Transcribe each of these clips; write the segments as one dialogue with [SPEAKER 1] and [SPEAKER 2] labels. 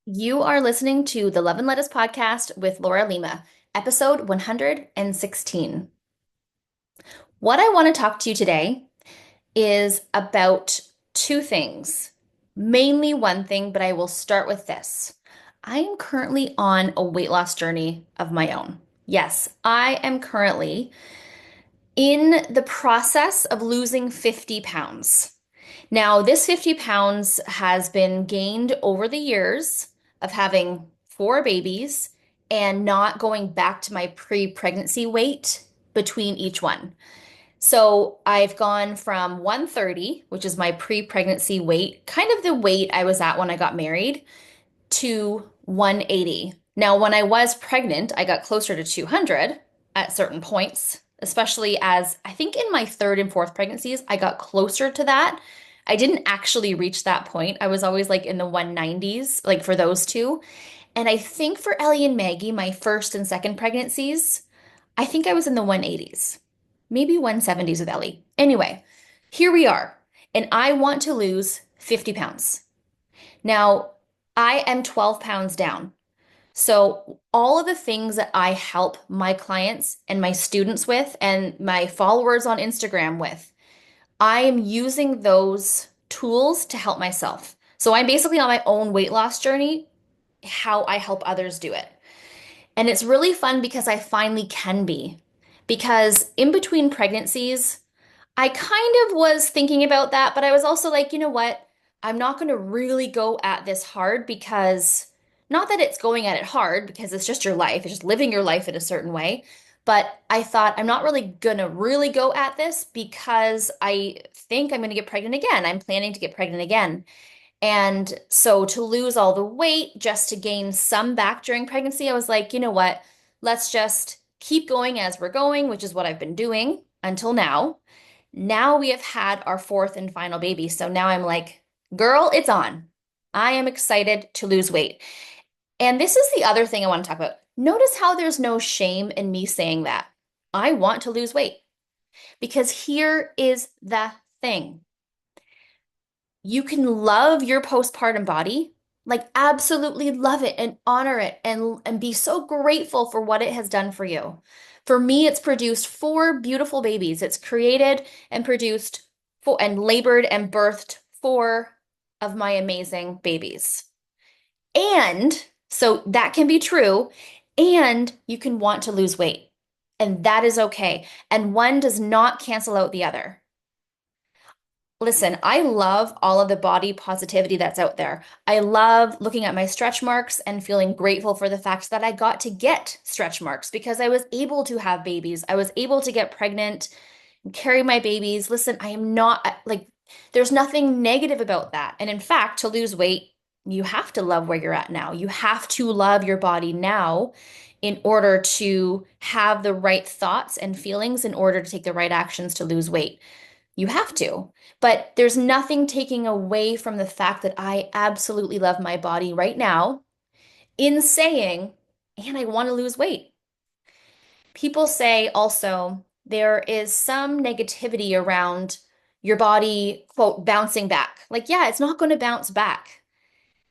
[SPEAKER 1] You are listening to the Love and Lettuce podcast with Laura Lima, episode 116. What I want to talk to you today is about two things, mainly one thing, but I will start with this. I am currently on a weight loss journey of my own. Yes, I am currently in the process of losing 50 pounds. Now, this 50 pounds has been gained over the years of having four babies and not going back to my pre-pregnancy weight between each one. So I've gone from 130, which is my pre-pregnancy weight, kind of the weight I was at when I got married, to 180. Now, when I was pregnant, I got closer to 200 at certain points, especially as I think in my third and fourth pregnancies, I got closer to that. I didn't actually reach that point. I was always like in the 190s, like for those two. And I think for Ellie and Maggie, my first and second pregnancies, I think I was in the 180s, maybe 170s with Ellie. Anyway, here we are. And I want to lose 50 pounds. Now, I am 12 pounds down. So, all of the things that I help my clients and my students with, and my followers on Instagram with, I am using those tools to help myself. So, I'm basically on my own weight loss journey, how I help others do it. And it's really fun because I finally can be. Because in between pregnancies, I kind of was thinking about that, but I was also like, you know what? I'm not going to really go at this hard because not that it's going at it hard because it's just your life, it's just living your life in a certain way. But I thought I'm not really going to really go at this because I think I'm going to get pregnant again. I'm planning to get pregnant again. And so to lose all the weight just to gain some back during pregnancy, I was like, you know what? Let's just keep going as we're going, which is what I've been doing until now. Now we have had our fourth and final baby. So now I'm like, girl, it's on. I am excited to lose weight. And this is the other thing I want to talk about. Notice how there's no shame in me saying that. I want to lose weight because here is the thing. You can love your postpartum body, like absolutely love it and honor it and be so grateful for what it has done for you. For me, it's produced four beautiful babies. It's created and produced four, and labored and birthed four of my amazing babies. And so that can be true, and you can want to lose weight, and that is okay. And one does not cancel out the other. Listen, I love all of the body positivity that's out there. I love looking at my stretch marks and feeling grateful for the fact that I got to get stretch marks because I was able to have babies. I was able to get pregnant and carry my babies. Listen, I am not like, there's nothing negative about that. And in fact, to lose weight, you have to love where you're at now. You have to love your body now in order to have the right thoughts and feelings in order to take the right actions to lose weight. You have to. But there's nothing taking away from the fact that I absolutely love my body right now in saying, and I want to lose weight. People say also there is some negativity around your body, quote, bouncing back. Like, yeah, it's not going to bounce back.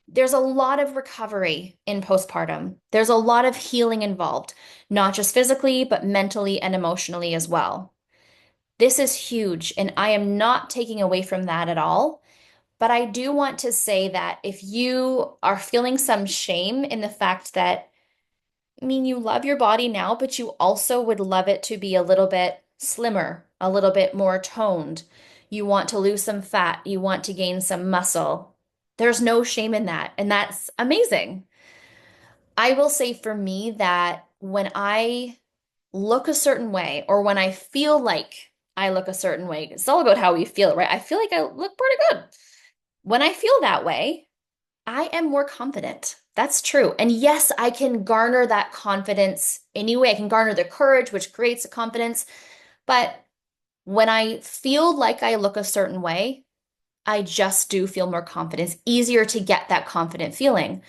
[SPEAKER 1] There's a lot of recovery in postpartum. There's a lot of healing involved, not just physically, but mentally and emotionally as well. This is huge, and I am not taking away from that at all. But I do want to say that if you are feeling some shame in the fact that, I mean, you love your body now, but you also would love it to be a little bit slimmer, a little bit more toned. You want to lose some fat, you want to gain some muscle. There's no shame in that, and that's amazing. I will say for me that when I look a certain way or when I feel like I look a certain way, it's all about how we feel, right? I feel like I look pretty good. When I feel that way, I am more confident. That's true. And yes, I can garner that confidence anyway. I can garner the courage, which creates the confidence. But when I feel like I look a certain way, I just do feel more confident. It's easier to get that confident feeling.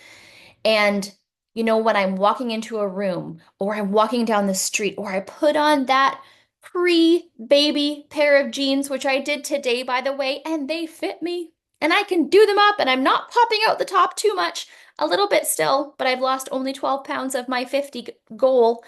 [SPEAKER 1] And, when I'm walking into a room or I'm walking down the street or I put on that pre-baby pair of jeans, which I did today, by the way, and they fit me and I can do them up and I'm not popping out the top too much. a little bit still, but I've lost only 12 pounds of my 50 goal.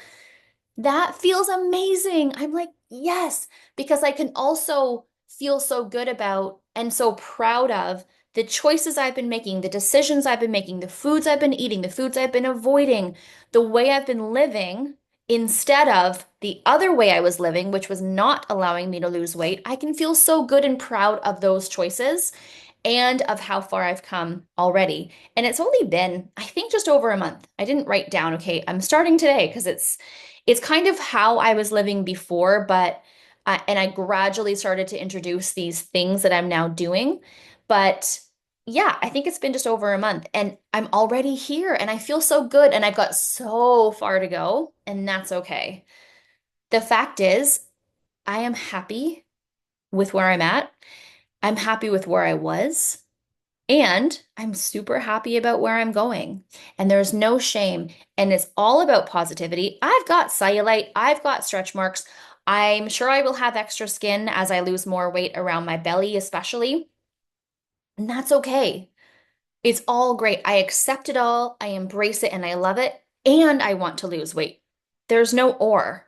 [SPEAKER 1] That feels amazing. I'm like, yes, because I can also feel so good about and so proud of the choices I've been making, the decisions I've been making, the foods I've been eating, the foods I've been avoiding, the way I've been living instead of the other way I was living, which was not allowing me to lose weight. I can feel so good and proud of those choices and of how far I've come already. And it's only been, I think, just over a month. I didn't write down, okay, I'm starting today because it's kind of how I was living before, but and I gradually started to introduce these things that I'm now doing. But yeah, I think it's been just over a month and I'm already here and I feel so good and I've got so far to go, and that's okay. The fact is, I am happy with where I'm at. I'm happy with where I was. And I'm super happy about where I'm going. And there's no shame. And it's all about positivity. I've got cellulite, I've got stretch marks. I'm sure I will have extra skin as I lose more weight around my belly, especially. And that's okay. It's all great. I accept it all, I embrace it, and I love it. And I want to lose weight. There's no or.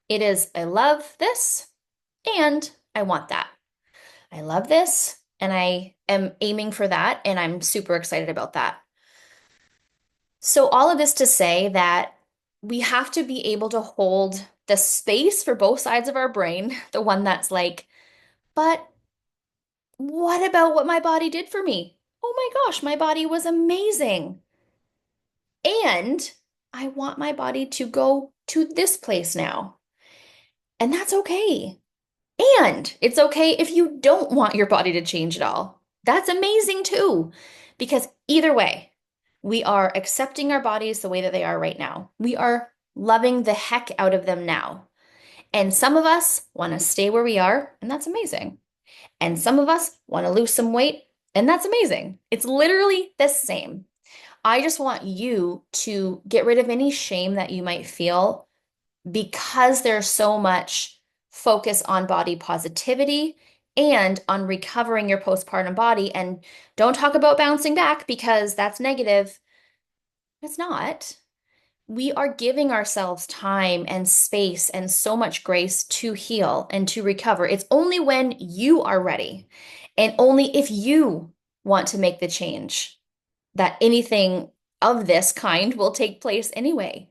[SPEAKER 1] It is, I love this and I want that. I love this and I am aiming for that, and I'm super excited about that. So, all of this to say that we have to be able to hold the space for both sides of our brain, the one that's like, but what about what my body did for me? Oh my gosh, my body was amazing. And I want my body to go to this place now. And that's okay. And it's okay if you don't want your body to change at all. That's amazing too. Because either way, we are accepting our bodies the way that they are right now. We are loving the heck out of them now. And some of us want to stay where we are, and that's amazing. And some of us want to lose some weight, and that's amazing. It's literally the same. I just want you to get rid of any shame that you might feel because there's so much focus on body positivity and on recovering your postpartum body. And don't talk about bouncing back because that's negative. It's not. We are giving ourselves time and space and so much grace to heal and to recover. It's only when you are ready and only if you want to make the change that anything of this kind will take place anyway.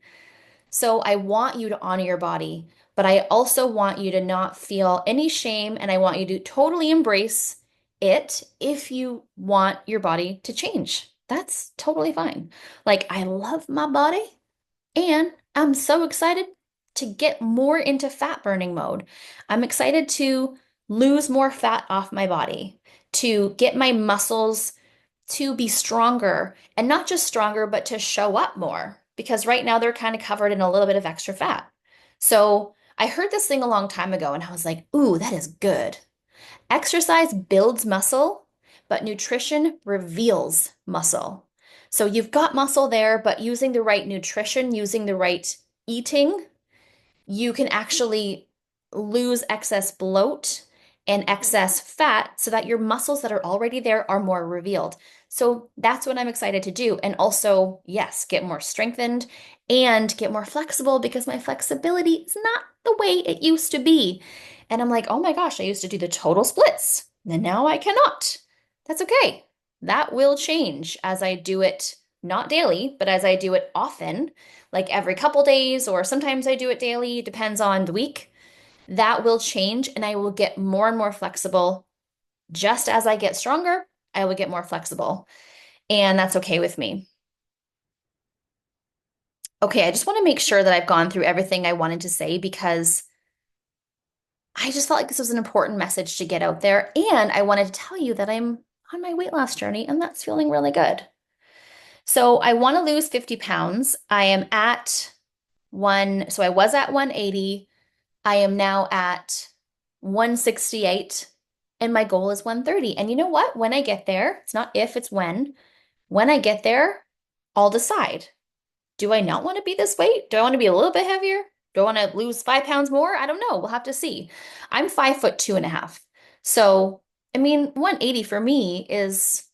[SPEAKER 1] So I want you to honor your body, but I also want you to not feel any shame and I want you to totally embrace it if you want your body to change. That's totally fine. Like, I love my body and I'm so excited to get more into fat burning mode. I'm excited to lose more fat off my body, to get my muscles to be stronger and not just stronger, but to show up more because right now they're kind of covered in a little bit of extra fat. So I heard this thing a long time ago and I was like, ooh, that is good. Exercise builds muscle, but nutrition reveals muscle. So you've got muscle there, but using the right nutrition, using the right eating, you can actually lose excess bloat and excess fat so that your muscles that are already there are more revealed. So that's what I'm excited to do. And also, yes, get more strengthened and get more flexible because my flexibility is not the way it used to be. And I'm like, oh my gosh, I used to do the total splits. And now I cannot. That's okay. That will change as I do it, not daily, but as I do it often, like every couple days, or sometimes I do it daily, depends on the week. That will change and I will get more and more flexible. Just as I get stronger, I will get more flexible. And that's okay with me. Okay, I just want to make sure that I've gone through everything I wanted to say because I just felt like this was an important message to get out there. And I wanted to tell you that I'm on my weight loss journey and that's feeling really good. So I want to lose 50 pounds. I am at so I was at 180. I am now at 168 and my goal is 130. And you know what? When I get there, it's not if, it's when. When I get there, I'll decide. Do I not want to be this weight? Do I want to be a little bit heavier? Do I want to lose 5 pounds more? I don't know. We'll have to see. I'm 5'2.5". So, I mean, 180 for me is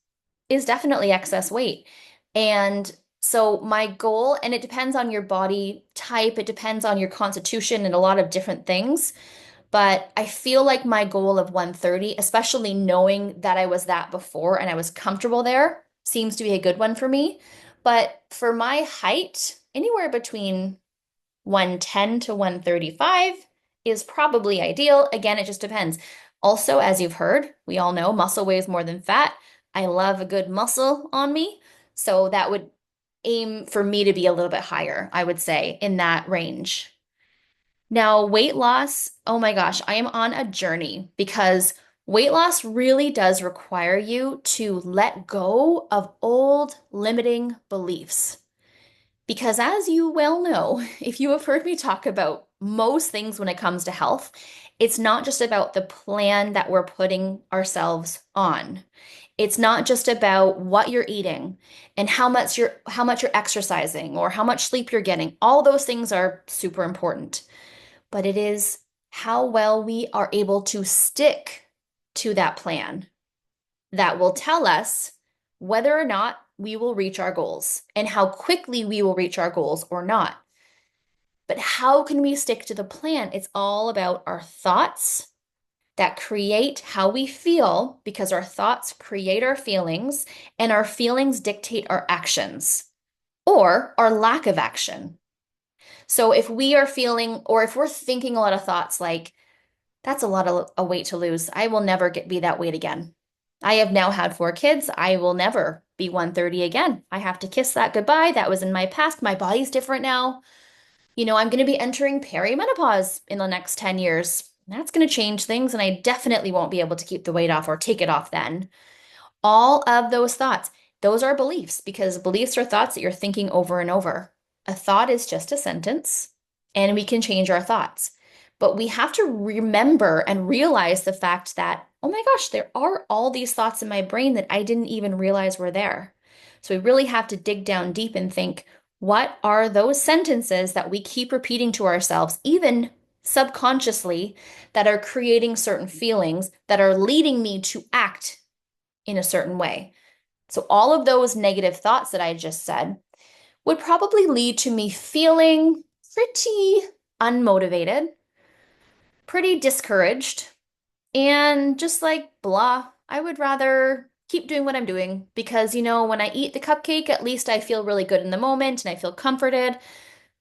[SPEAKER 1] definitely excess weight. And so my goal, and it depends on your body type, it depends on your constitution and a lot of different things. But I feel like my goal of 130, especially knowing that I was that before and I was comfortable there, seems to be a good one for me. But for my height, anywhere between 110 to 135 is probably ideal. Again, it just depends. Also, as you've heard, we all know muscle weighs more than fat. I love a good muscle on me. So that would aim for me to be a little bit higher, I would say, in that range. Now, weight loss, oh my gosh, I am on a journey because weight loss really does require you to let go of old limiting beliefs. Because as you well know, if you have heard me talk about most things when it comes to health, it's not just about the plan that we're putting ourselves on. It's not just about what you're eating and how much you're exercising or how much sleep you're getting. All those things are super important, but it is how well we are able to stick to that plan that will tell us whether or not we will reach our goals and how quickly we will reach our goals or not. But how can we stick to the plan? It's all about our thoughts that create how we feel because our thoughts create our feelings and our feelings dictate our actions or our lack of action. So if we are feeling or if we're thinking a lot of thoughts like, that's a lot of a weight to lose. I will never be that weight again. I have now had 4 kids. I will never be 130 again. I have to kiss that goodbye. That was in my past. My body's different now. I'm going to be entering perimenopause in the next 10 years. That's going to change things, and I definitely won't be able to keep the weight off or take it off then. All of those thoughts, those are beliefs because beliefs are thoughts that you're thinking over and over. A thought is just a sentence, and we can change our thoughts. But we have to remember and realize the fact that, oh my gosh, there are all these thoughts in my brain that I didn't even realize were there. So we really have to dig down deep and think, what are those sentences that we keep repeating to ourselves, even subconsciously, that are creating certain feelings that are leading me to act in a certain way? So all of those negative thoughts that I just said would probably lead to me feeling pretty unmotivated, pretty discouraged, and just like blah. I would rather keep doing what I'm doing because, when I eat the cupcake, at least I feel really good in the moment and I feel comforted.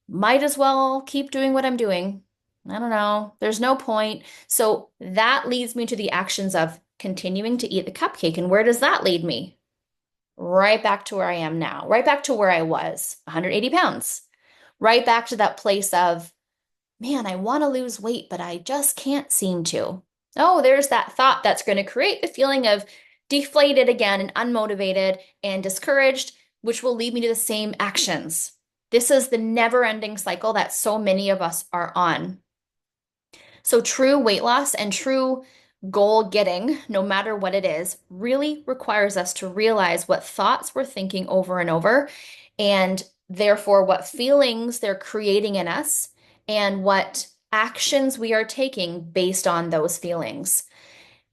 [SPEAKER 1] Might as well keep doing what I'm doing. I don't know. There's no point. So that leads me to the actions of continuing to eat the cupcake. And where does that lead me? Right back to where I am now, right back to where I was, 180 pounds, right back to that place of, man, I want to lose weight, but I just can't seem to. Oh, there's that thought that's going to create the feeling of deflated again and unmotivated and discouraged, which will lead me to the same actions. This is the never-ending cycle that so many of us are on. So true weight loss and true goal getting, no matter what it is, really requires us to realize what thoughts we're thinking over and over, and therefore what feelings they're creating in us, and what actions we are taking based on those feelings.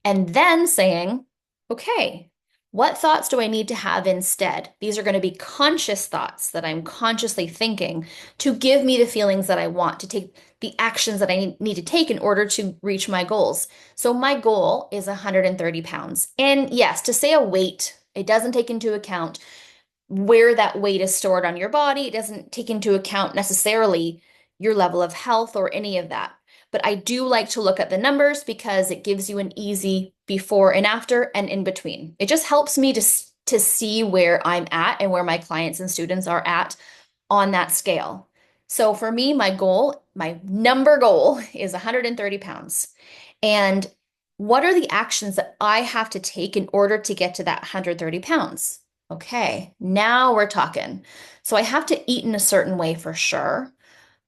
[SPEAKER 1] And then saying, okay, what thoughts do I need to have instead? These are going to be conscious thoughts that I'm consciously thinking to give me the feelings that I want, to take the actions that I need to take in order to reach my goals. So my goal is 130 pounds. And yes, to say a weight, it doesn't take into account where that weight is stored on your body. It doesn't take into account necessarily your level of health or any of that. But I do like to look at the numbers because it gives you an easy before and after and in between. It just helps me to see where I'm at and where my clients and students are at on that scale. So for me, my goal, my number goal is 130 pounds. And what are the actions that I have to take in order to get to that 130 pounds? Okay, now we're talking. So I have to eat in a certain way for sure.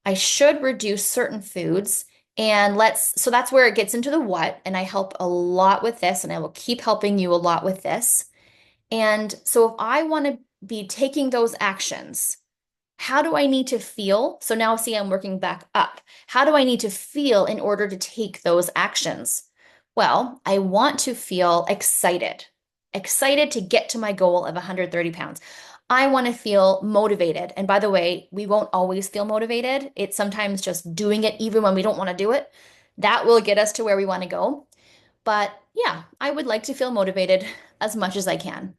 [SPEAKER 1] I should reduce certain foods. And so that's where it gets into the what. And I help a lot with this, and I will keep helping you a lot with this. And so if I want to be taking those actions, how do I need to feel? So now see, I'm working back up. How do I need to feel in order to take those actions? Well, I want to feel excited to get to my goal of 130 pounds. I want to feel motivated. And by the way, we won't always feel motivated. It's sometimes just doing it even when we don't want to do it. That will get us to where we want to go. But yeah, I would like to feel motivated as much as I can.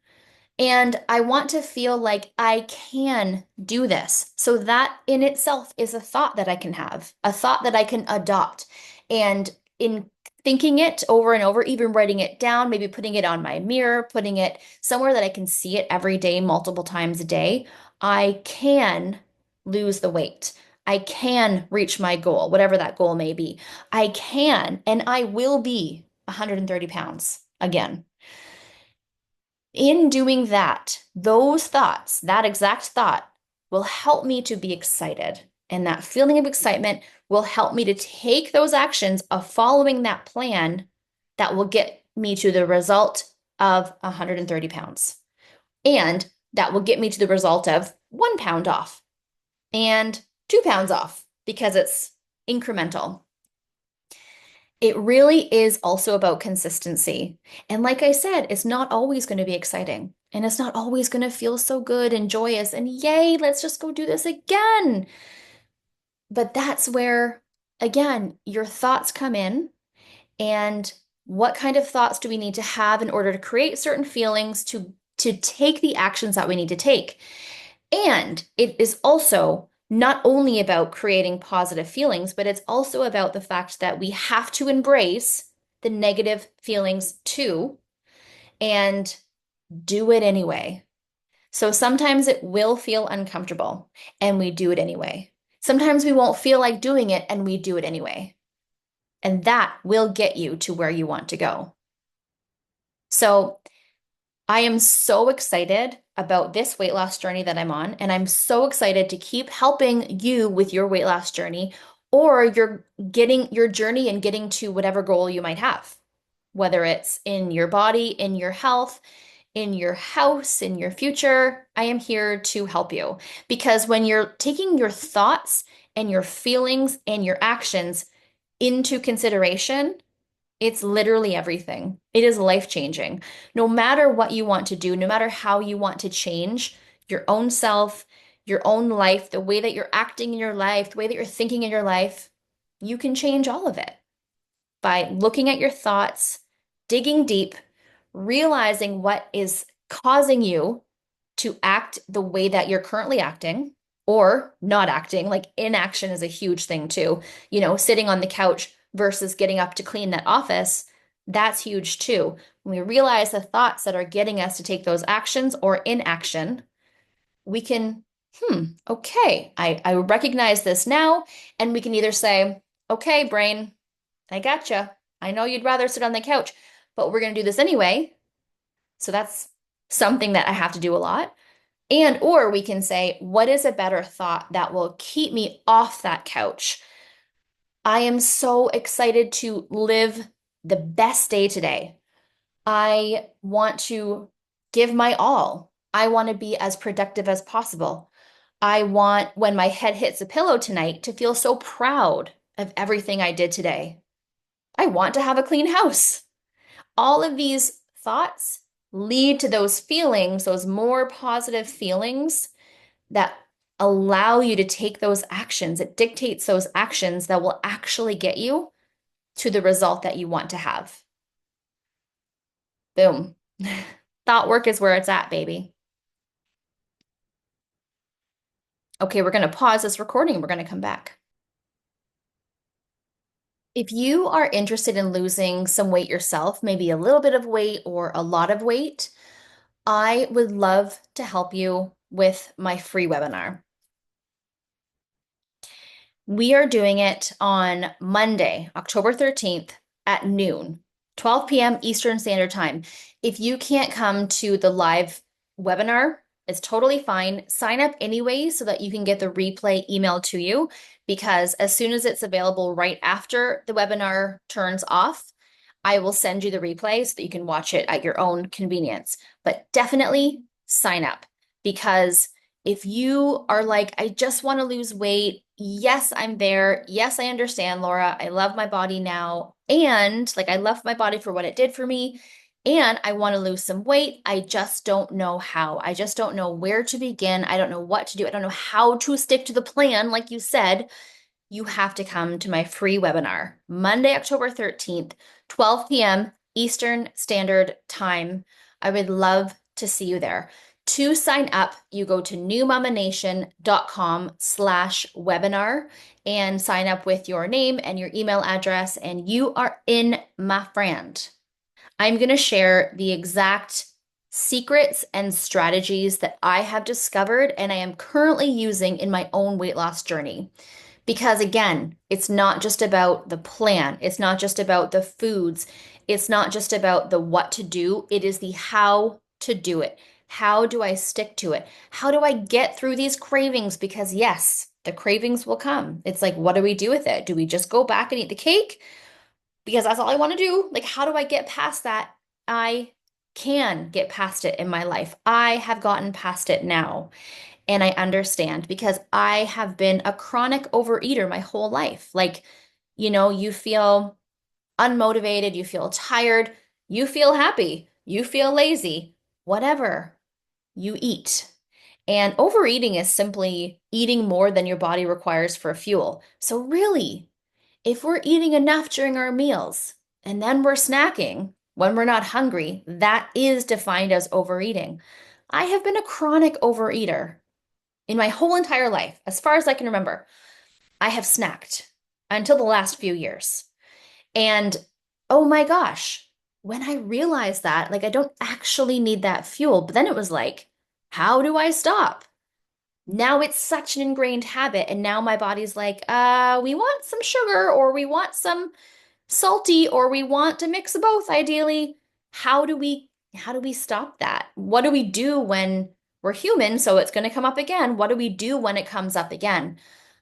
[SPEAKER 1] And I want to feel like I can do this. So that in itself is a thought that I can have, a thought that I can adopt. And in thinking it over and over, even writing it down, maybe putting it on my mirror, putting it somewhere that I can see it every day, multiple times a day, I can lose the weight. I can reach my goal, whatever that goal may be. I can, and I will be 130 pounds again. In doing that, those thoughts, that exact thought will help me to be excited. And that feeling of excitement will help me to take those actions of following that plan that will get me to the result of 130 pounds. And that will get me to the result of 1 pound off and 2 pounds off because it's incremental. It really is also about consistency. And like I said, it's not always going to be exciting. And it's not always going to feel so good and joyous and yay, let's just go do this again. But that's where, again, your thoughts come in. And what kind of thoughts do we need to have in order to create certain feelings to take the actions that we need to take? And it is also not only about creating positive feelings, but it's also about the fact that we have to embrace the negative feelings too and do it anyway. So sometimes it will feel uncomfortable and we do it anyway. Sometimes we won't feel like doing it and we do it anyway. And that will get you to where you want to go. So I am so excited about this weight loss journey that I'm on, and I'm so excited to keep helping you with your weight loss journey or your journey and getting to whatever goal you might have, whether it's in your body, in your health, in your house, in your future. I am here to help you because when you're taking your thoughts and your feelings and your actions into consideration, it's literally everything. It is life-changing. No matter what you want to do, no matter how you want to change your own self, your own life, the way that you're acting in your life, the way that you're thinking in your life, you can change all of it by looking at your thoughts, digging deep, realizing what is causing you to act the way that you're currently acting or not acting. Like inaction is a huge thing too. Sitting on the couch versus getting up to clean that office, that's huge too. When we realize the thoughts that are getting us to take those actions or inaction, we can, okay, I recognize this now. And we can either say, okay, brain, I gotcha. I know you'd rather sit on the couch, but we're going to do this anyway. So that's something that I have to do a lot. And or we can say, what is a better thought that will keep me off that couch? I am so excited to live the best day today. I want to give my all. I want to be as productive as possible. I want, when my head hits a pillow tonight, to feel so proud of everything I did today. I want to have a clean house. All of these thoughts lead to those feelings, those more positive feelings that allow you to take those actions. It dictates those actions that will actually get you to the result that you want to have. Boom. Thought work is where it's at, baby. Okay, we're going to pause this recording. We're going to come back. If you are interested in losing some weight yourself, maybe a little bit of weight or a lot of weight, I would love to help you with my free webinar. We are doing it on Monday, October 13th at noon, 12 p.m. Eastern Standard Time. If you can't come to the live webinar, it's totally fine. Sign up anyway so that you can get the replay emailed to you because as soon as it's available right after the webinar turns off, I will send you the replay so that you can watch it at your own convenience. But definitely sign up because if you are like, I just want to lose weight, yes, I'm there. Yes, I understand, Laura. I love my body now. And like, I love my body for what it did for me. And I want to lose some weight. I just don't know how. I just don't know where to begin. I don't know what to do. I don't know how to stick to the plan. Like you said, you have to come to my free webinar, Monday, October 13th, 12 p.m. Eastern Standard Time. I would love to see you there. To sign up, you go to newmominationcom/webinar and sign up with your name and your email address, and you are in, my friend. I'm going to share the exact secrets and strategies that I have discovered and I am currently using in my own weight loss journey. Because again, it's not just about the plan, it's not just about the foods, it's not just about the what to do, it is the how to do it. How do I stick to it? How do I get through these cravings? Because yes, the cravings will come. It's like, what do we do with it? Do we just go back and eat the cake? Because that's all I want to do. Like, how do I get past that? I can get past it in my life. I have gotten past it now. And I understand because I have been a chronic overeater my whole life. Like, you feel unmotivated, you feel tired, you feel happy, you feel lazy, whatever, you eat. And overeating is simply eating more than your body requires for fuel. So, really, if we're eating enough during our meals and then we're snacking when we're not hungry, that is defined as overeating. I have been a chronic overeater in my whole entire life. As far as I can remember, I have snacked until the last few years. And oh my gosh, when I realized that, like, I don't actually need that fuel, but then it was like, how do I stop? Now it's such an ingrained habit. And now my body's like, we want some sugar or we want some salty or we want to mix both ideally. How do we stop that? What do we do when we're human? So it's going to come up again. What do we do when it comes up again?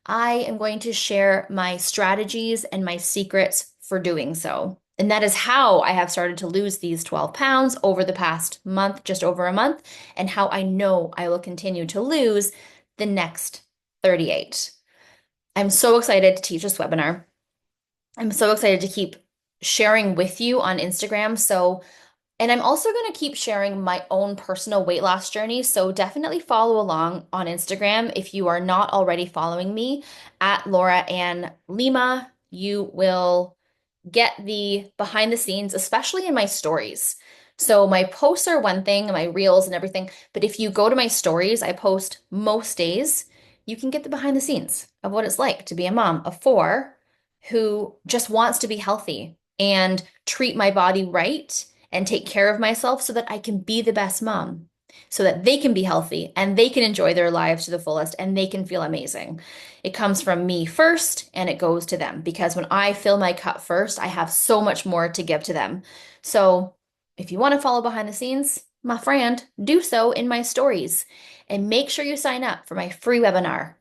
[SPEAKER 1] I am going to share my strategies and my secrets for doing so. And that is how I have started to lose these 12 pounds over the past month, just over a month, and how I know I will continue to lose the next 38. I'm so excited to teach this webinar. I'm so excited to keep sharing with you on Instagram. And I'm also going to keep sharing my own personal weight loss journey. So definitely follow along on Instagram if you are not already following me at Laura Ann Lima. You will get the behind the scenes, especially in my stories. So my posts are one thing, my reels and everything, but if you go to my stories, I post most days, you can get the behind the scenes of what it's like to be a mom of four who just wants to be healthy and treat my body right and take care of myself so that I can be the best mom, so that they can be healthy and they can enjoy their lives to the fullest and they can feel amazing. It comes from me first and it goes to them because when I fill my cup first, I have so much more to give to them. So if you want to follow behind the scenes, my friend, do so in my stories and make sure you sign up for my free webinar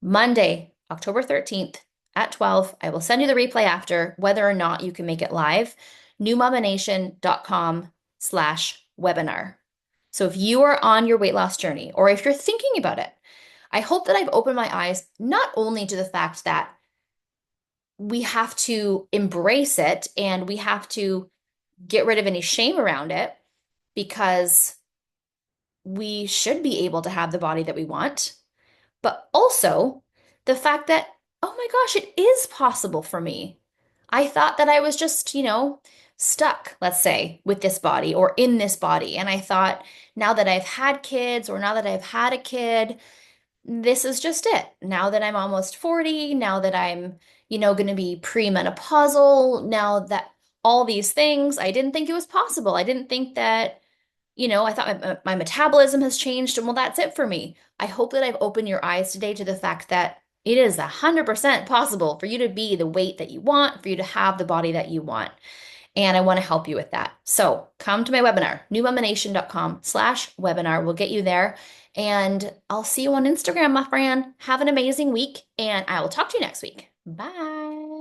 [SPEAKER 1] Monday, October 13th at 12. I will send you the replay after, whether or not you can make it live. newmomination.com/webinar. So if you are on your weight loss journey, or if you're thinking about it, I hope that I've opened my eyes not only to the fact that we have to embrace it and we have to get rid of any shame around it because we should be able to have the body that we want, but also the fact that, oh my gosh, it is possible for me. I thought that I was just, stuck, let's say, with this body or in this body. And I thought now that I've had kids or now that I've had a kid, this is just it. Now that I'm almost 40, now that I'm, going to be premenopausal, now that all these things, I didn't think it was possible. I didn't think that, I thought my metabolism has changed and well, that's it for me. I hope that I've opened your eyes today to the fact that it is 100% possible for you to be the weight that you want, for you to have the body that you want. And I want to help you with that. So come to my webinar, newmomination.com/webinar. We'll get you there. And I'll see you on Instagram, my friend. Have an amazing week, and I will talk to you next week. Bye.